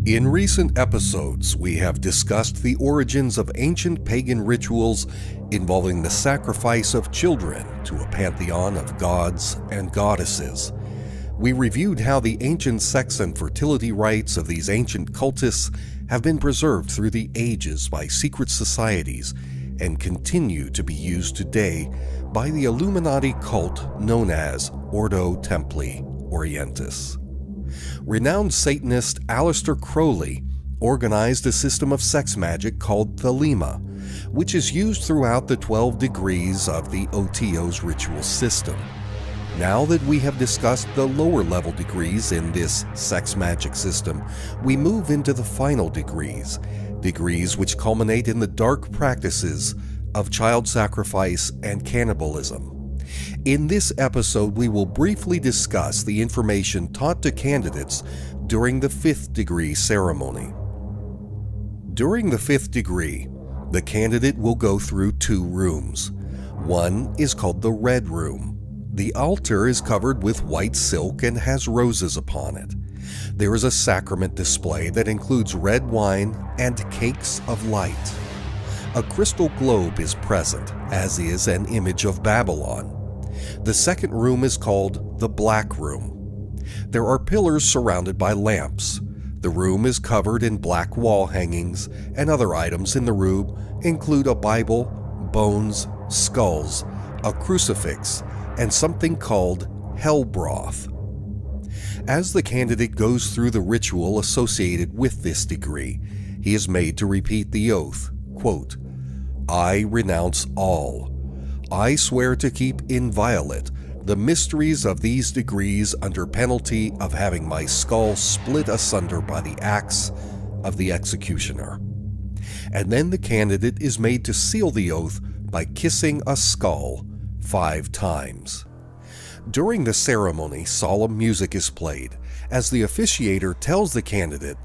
In recent episodes, we have discussed the origins of ancient pagan rituals involving the sacrifice of children to a pantheon of gods and goddesses. We reviewed how the ancient sex and fertility rites of these ancient cultists have been preserved through the ages by secret societies and continue to be used today by the Illuminati cult known as Ordo Templi Orientis. Renowned Satanist Aleister Crowley organized a system of sex magic called Thelema, which is used throughout the 12 degrees of the OTO's ritual system. Now that we have discussed the lower level degrees in this sex magic system, we move into the final degrees which culminate in the dark practices of child sacrifice and cannibalism. In this episode, we will briefly discuss the information taught to candidates during the 5th degree ceremony. During the 5th degree, the candidate will go through 2 rooms. One is called the Red Room. The altar is covered with white silk and has roses upon it. There is a sacrament display that includes red wine and cakes of light. A crystal globe is present, as is an image of Babylon. The second room is called the Black Room. There are pillars surrounded by lamps. The room is covered in black wall hangings, and other items in the room include a Bible, bones, skulls, a crucifix, and something called hell broth. As the candidate goes through the ritual associated with this degree, he is made to repeat the oath, quote, "I renounce all. I swear to keep inviolate the mysteries of these degrees under penalty of having my skull split asunder by the axe of the executioner." And then the candidate is made to seal the oath by kissing a skull 5 times. During the ceremony, solemn music is played as the officiator tells the candidate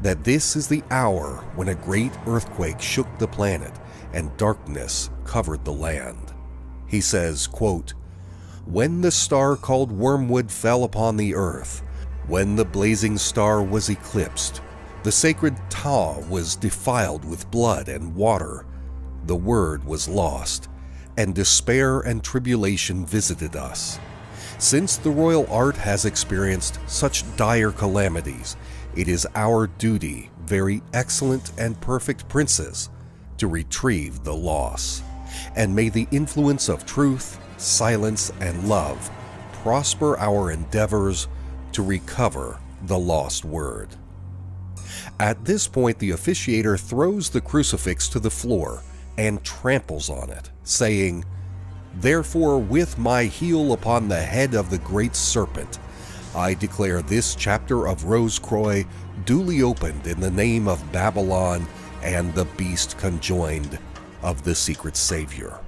that this is the hour when a great earthquake shook the planet and darkness covered the land. He says, quote, "When the star called Wormwood fell upon the earth, when the blazing star was eclipsed, the sacred Ptah was defiled with blood and water, the word was lost, and despair and tribulation visited us. Since the royal art has experienced such dire calamities, it is our duty, very excellent and perfect princes, to retrieve the loss. And may the influence of truth, silence, and love prosper our endeavors to recover the lost word." At this point, the officiator throws the crucifix to the floor and tramples on it, saying, "Therefore, with my heel upon the head of the great serpent, I declare this chapter of Rose-Croix duly opened in the name of Babylon and the beast conjoined of the secret Savior."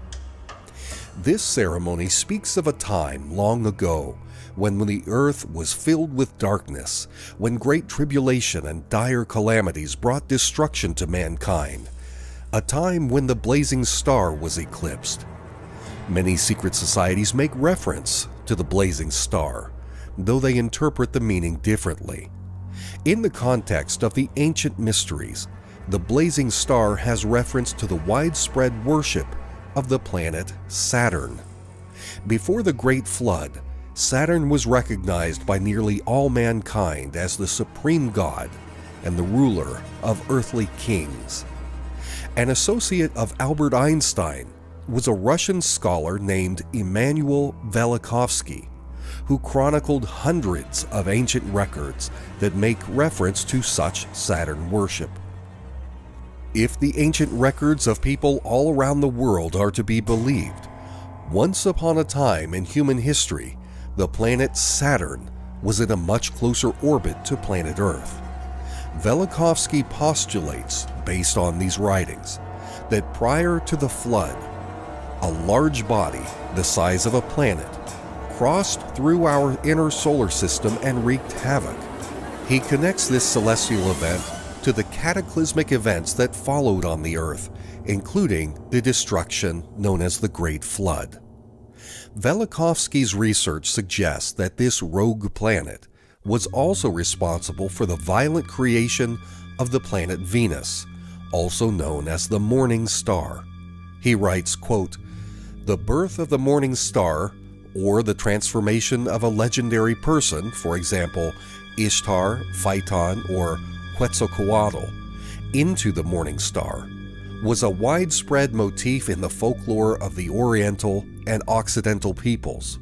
This ceremony speaks of a time long ago when the earth was filled with darkness, when great tribulation and dire calamities brought destruction to mankind, a time when the blazing star was eclipsed. Many secret societies make reference to the blazing star, though they interpret the meaning differently. In the context of the ancient mysteries, the blazing star has reference to the widespread worship of the planet Saturn. Before the Great Flood, Saturn was recognized by nearly all mankind as the supreme god and the ruler of earthly kings. An associate of Albert Einstein was a Russian scholar named Immanuel Velikovsky, who chronicled hundreds of ancient records that make reference to such Saturn worship. If the ancient records of people all around the world are to be believed, once upon a time in human history, the planet Saturn was in a much closer orbit to planet Earth. Velikovsky postulates, based on these writings, that prior to the flood, a large body the size of a planet crossed through our inner solar system and wreaked havoc. He connects this celestial event to the cataclysmic events that followed on the Earth, including the destruction known as the Great Flood. Velikovsky's research suggests that this rogue planet was also responsible for the violent creation of the planet Venus, also known as the morning star. He writes, quote, "The birth of the morning star, or the transformation of a legendary person, for example, Ishtar, Phaeton, or Quetzalcoatl, into the morning star, was a widespread motif in the folklore of the Oriental and Occidental peoples.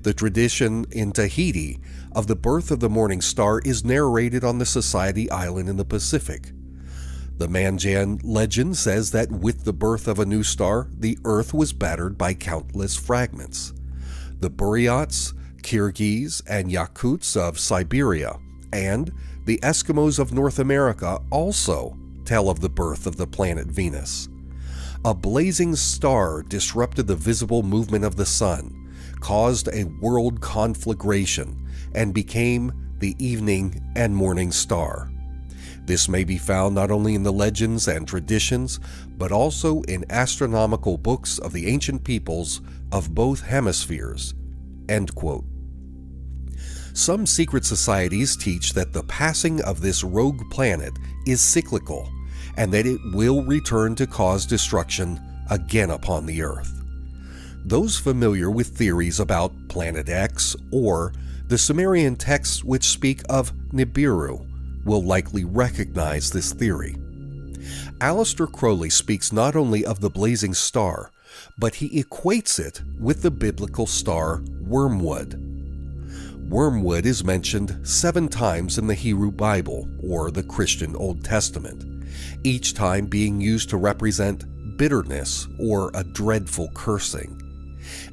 The tradition in Tahiti of the birth of the morning star is narrated on the Society Island in the Pacific. The Manjan legend says that with the birth of a new star, the earth was battered by countless fragments. The Buryats, Kyrgyz, and Yakuts of Siberia, and the Eskimos of North America also tell of the birth of the planet Venus. A blazing star disrupted the visible movement of the sun, caused a world conflagration, and became the evening and morning star. This may be found not only in the legends and traditions, but also in astronomical books of the ancient peoples of both hemispheres." End quote. Some secret societies teach that the passing of this rogue planet is cyclical, and that it will return to cause destruction again upon the Earth. Those familiar with theories about Planet X or the Sumerian texts which speak of Nibiru will likely recognize this theory. Aleister Crowley speaks not only of the blazing star, but he equates it with the biblical star Wormwood. Wormwood is mentioned 7 times in the Hebrew Bible, or the Christian Old Testament, each time being used to represent bitterness or a dreadful cursing.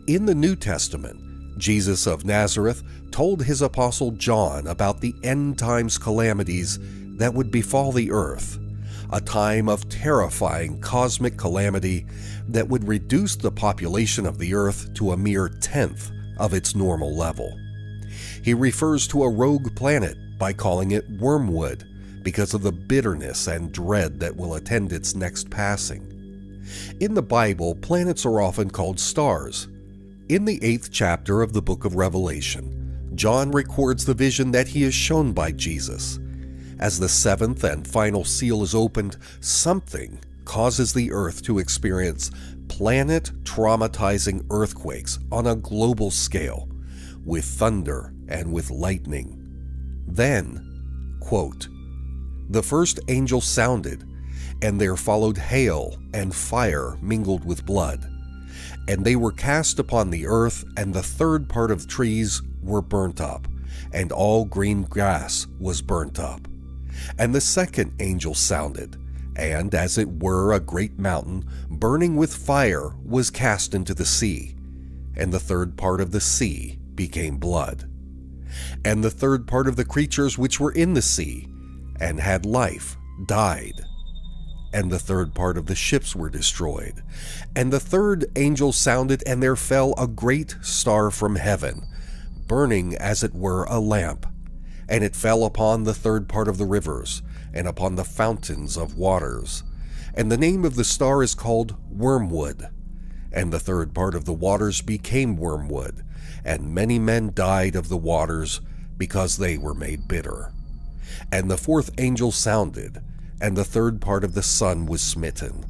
In the New Testament, Jesus of Nazareth told his apostle John about the end times calamities that would befall the earth, a time of terrifying cosmic calamity that would reduce the population of the earth to a mere 1/10 of its normal level. He refers to a rogue planet by calling it Wormwood because of the bitterness and dread that will attend its next passing. In the Bible, planets are often called stars. In the 8th chapter of the book of Revelation, John records the vision that he is shown by Jesus. As the 7th and final seal is opened, something causes the earth to experience planet-traumatizing earthquakes on a global scale, with thunder and with lightning. Then, quote, "The first angel sounded, and there followed hail and fire mingled with blood. And they were cast upon the earth, and the third part of trees were burnt up, and all green grass was burnt up. And the second angel sounded, and as it were a great mountain, burning with fire, was cast into the sea. And the third part of the sea became blood. And the third part of the creatures which were in the sea, and had life, died. And the third part of the ships were destroyed. And the third angel sounded, and there fell a great star from heaven, burning as it were a lamp. And it fell upon the third part of the rivers, and upon the fountains of waters. And the name of the star is called Wormwood. And the third part of the waters became wormwood, and many men died of the waters, because they were made bitter. And the fourth angel sounded, and the third part of the sun was smitten,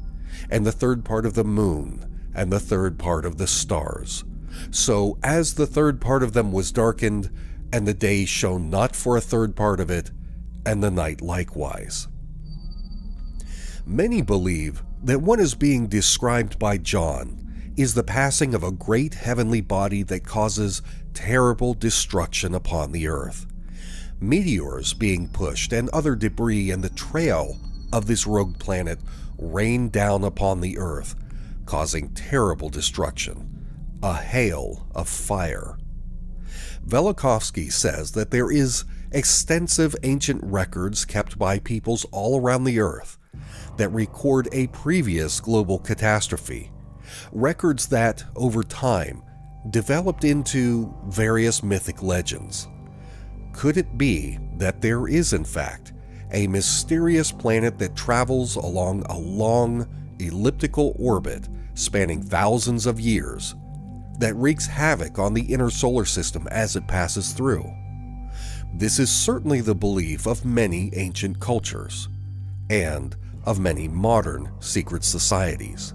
and the third part of the moon, and the third part of the stars. So as the third part of them was darkened, and the day shone not for a third part of it, and the night likewise." Many believe that what is being described by John is the passing of a great heavenly body that causes terrible destruction upon the earth. Meteors being pushed and other debris in the trail of this rogue planet rain down upon the earth, causing terrible destruction, a hail of fire. Velikovsky says that there is extensive ancient records kept by peoples all around the earth that record a previous global catastrophe, records that, over time, developed into various mythic legends. Could it be that there is, in fact, a mysterious planet that travels along a long, elliptical orbit spanning thousands of years that wreaks havoc on the inner solar system as it passes through? This is certainly the belief of many ancient cultures, and of many modern secret societies.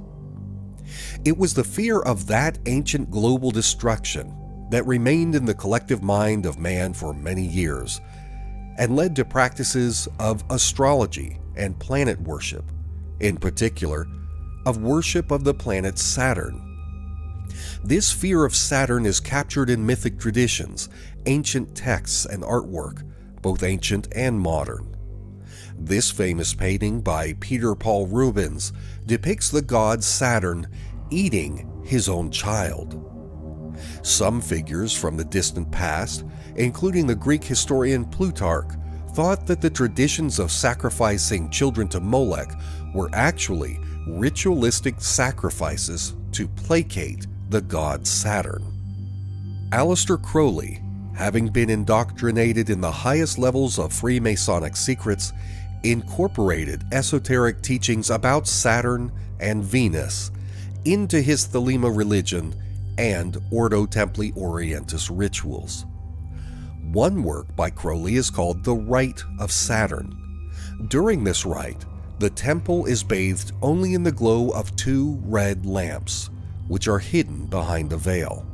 It was the fear of that ancient global destruction that remained in the collective mind of man for many years, and led to practices of astrology and planet worship, in particular, of worship of the planet Saturn. This fear of Saturn is captured in mythic traditions, ancient texts, and artwork, both ancient and modern. This famous painting by Peter Paul Rubens depicts the god Saturn eating his own child. Some figures from the distant past, including the Greek historian Plutarch, thought that the traditions of sacrificing children to Molech were actually ritualistic sacrifices to placate the god Saturn. Aleister Crowley, having been indoctrinated in the highest levels of Freemasonic secrets, incorporated esoteric teachings about Saturn and Venus into his Thelema religion and Ordo Templi Orientis rituals. One work by Crowley is called The Rite of Saturn. During this rite, the temple is bathed only in the glow of 2 red lamps, which are hidden behind a veil.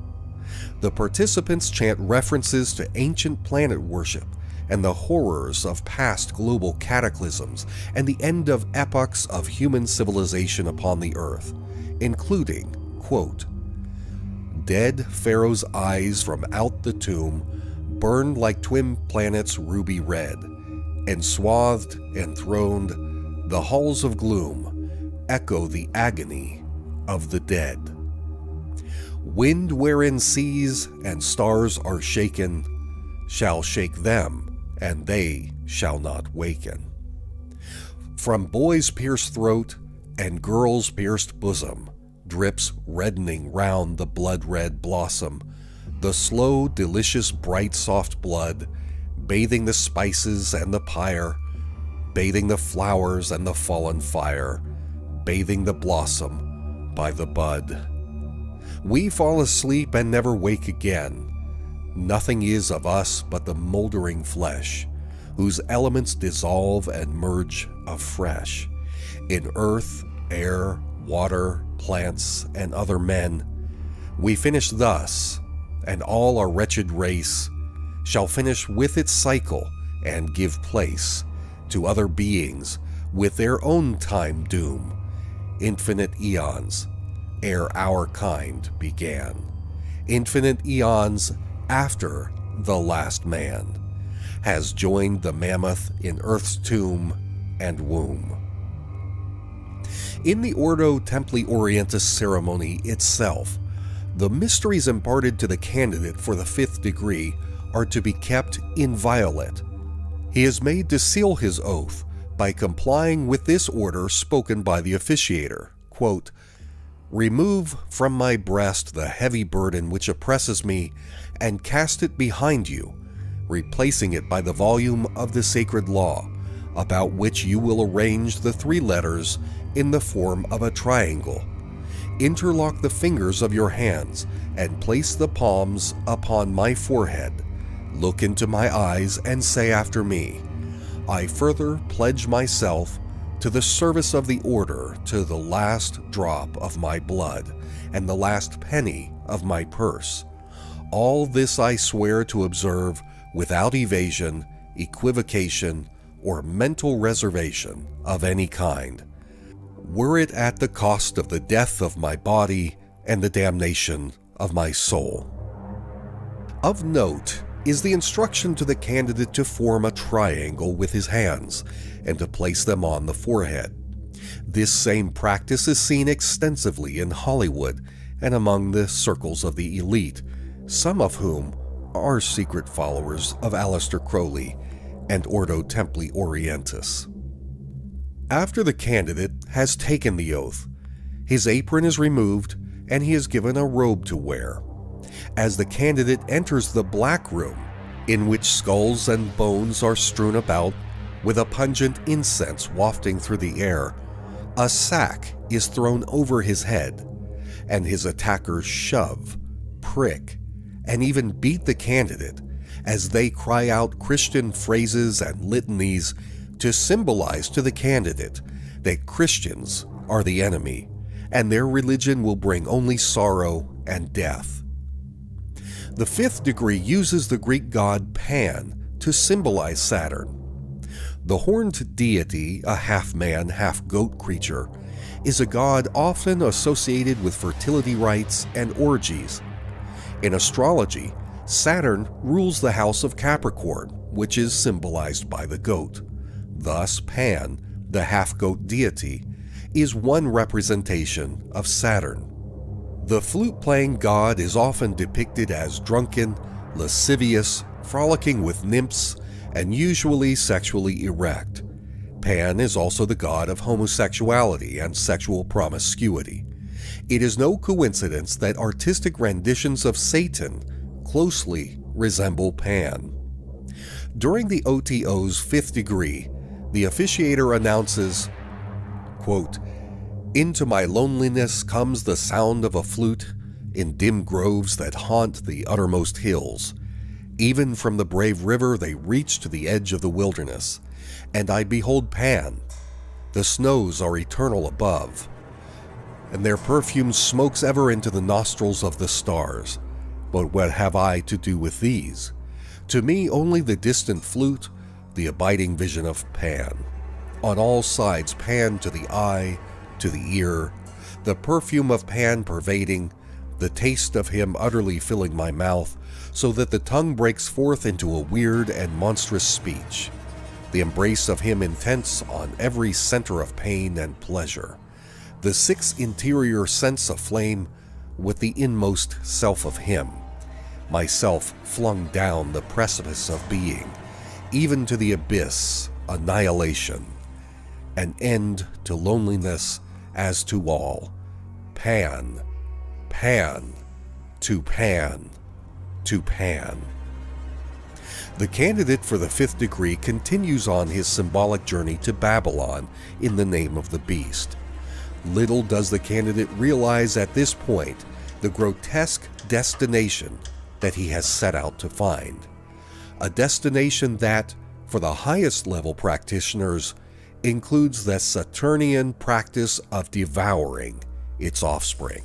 The participants chant references to ancient planet worship and the horrors of past global cataclysms and the end of epochs of human civilization upon the earth, including, quote, "Dead Pharaoh's eyes from out the tomb burned like twin planets ruby red, and swathed, enthroned, the halls of gloom echo the agony of the dead. Wind wherein seas and stars are shaken shall shake them, and they shall not waken. From boy's pierced throat and girl's pierced bosom drips reddening round the blood-red blossom, the slow, delicious, bright, soft blood, bathing the spices and the pyre, bathing the flowers and the fallen fire, bathing the blossom by the bud. We fall asleep and never wake again. Nothing is of us but the moldering flesh, whose elements dissolve and merge afresh in earth, air, water, plants, and other men. We finish thus, and all our wretched race shall finish with its cycle and give place to other beings with their own time doom, infinite eons ere our kind began, infinite eons after the last man has joined the mammoth in earth's tomb and womb." In the Ordo Templi Orientis ceremony itself, the mysteries imparted to the candidate for the 5th degree are to be kept inviolate. He is made to seal his oath by complying with this order spoken by the officiator, quote, "Remove from my breast the heavy burden which oppresses me, and cast it behind you, replacing it by the volume of the sacred law, about which you will arrange the 3 letters in the form of a triangle. Interlock the fingers of your hands, and place the palms upon my forehead. Look into my eyes and say after me, I further pledge myself to the service of the order to the last drop of my blood and the last penny of my purse. All this I swear to observe without evasion, equivocation, or mental reservation of any kind, were it at the cost of the death of my body and the damnation of my soul." Of note is the instruction to the candidate to form a triangle with his hands and to place them on the forehead. This same practice is seen extensively in Hollywood and among the circles of the elite, some of whom are secret followers of Aleister Crowley and Ordo Templi Orientis. After the candidate has taken the oath, his apron is removed and he is given a robe to wear. As the candidate enters the black room, in which skulls and bones are strewn about, with a pungent incense wafting through the air, a sack is thrown over his head, and his attackers shove, prick, and even beat the candidate as they cry out Christian phrases and litanies to symbolize to the candidate that Christians are the enemy and their religion will bring only sorrow and death. The fifth degree uses the Greek god Pan to symbolize Saturn. The horned deity, a half-man, half-goat creature, is a god often associated with fertility rites and orgies. In astrology, Saturn rules the house of Capricorn, which is symbolized by the goat. Thus, Pan, the half-goat deity, is one representation of Saturn. The flute-playing god is often depicted as drunken, lascivious, frolicking with nymphs, and usually sexually erect. Pan is also the god of homosexuality and sexual promiscuity. It is no coincidence that artistic renditions of Satan closely resemble Pan. During the OTO's fifth degree, the officiator announces, quote, "Into my loneliness comes the sound of a flute in dim groves that haunt the uttermost hills. Even from the brave river they reach to the edge of the wilderness, and I behold Pan. The snows are eternal above, and their perfume smokes ever into the nostrils of the stars. But what have I to do with these? To me only the distant flute, the abiding vision of Pan. On all sides Pan to the eye, to the ear, the perfume of Pan pervading, the taste of him utterly filling my mouth, so that the tongue breaks forth into a weird and monstrous speech. The embrace of him intense on every center of pain and pleasure. The sixth interior sense aflame with the inmost self of him. Myself flung down the precipice of being, even to the abyss, annihilation. An end to loneliness as to all. Pan, Pan, to Pan, to Pan." The candidate for the fifth degree continues on his symbolic journey to Babylon in the name of the beast. Little does the candidate realize at this point the grotesque destination that he has set out to find. A destination that, for the highest level practitioners, includes the Saturnian practice of devouring its offspring.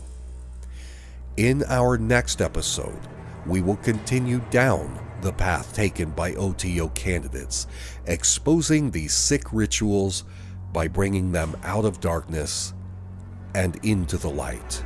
In our next episode, we will continue down the path taken by OTO candidates, exposing these sick rituals by bringing them out of darkness and into the light.